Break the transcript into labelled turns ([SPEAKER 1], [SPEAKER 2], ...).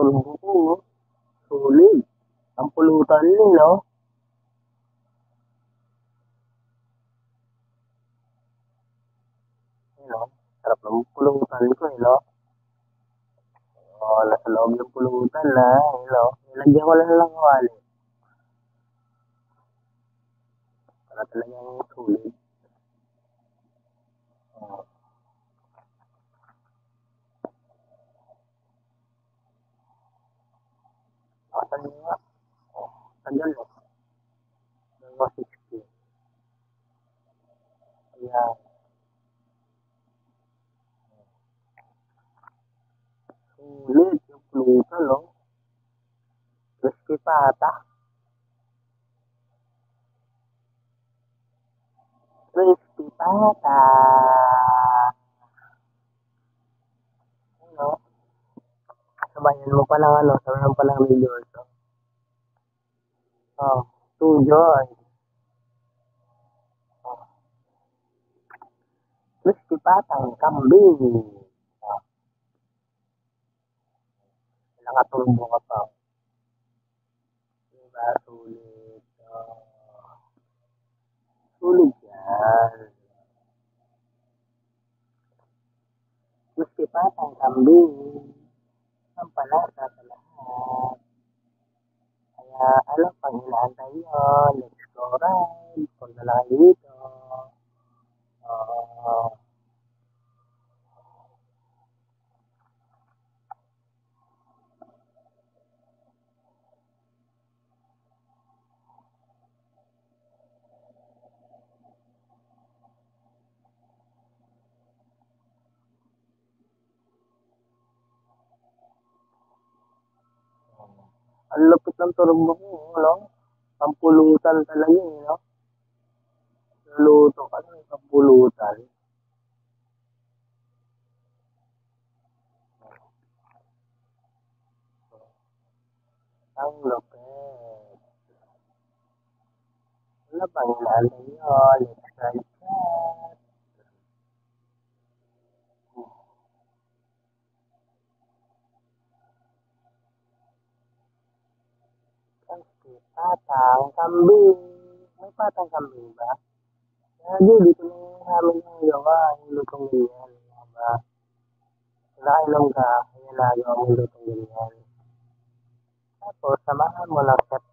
[SPEAKER 1] tulog ko, oh. Sulit. Ang pulutan ni, no? No? Sarap ng pulutan ko, eh, no? Oh, nasa loob ng pulutan na, eh, no? Nilagyan ko lang kawali. Para talagang sulit. Oh. Asan nga? Oh, tagal, eh. Mga 60. Ayan. Sulit yung pulutan, no? Crispy pa ata. Crispy pata. Ano? Sabayan mo pa ng ano, sabayan mo pa ng Liliorso. Oh, two joy. Oh, crispy patang kambing. Oh, nakatulbo ka pa. Diba, sulit. Oh, sulit yan. Crispy patang kambing. Ang palasa sa lahat. Kaya, ano, pang inaantay yun. Let's go ride. Punta na kayo dito. Oh, ang lupit ng turbo ko, no? Ang pulutan talaga, eh, no? Luto ka ng kapulutan. Ang lupit. Wala pang inaantay yun. Let's ride that. Kasi patang kambing. May patang kambing ba? Lagi, dito lang namin yung gawa. Yung lutong ganyan. Diba? Nakainom ka. Kaya nagawa mo yung lutong ganyan. Tapos, samahan mo ng step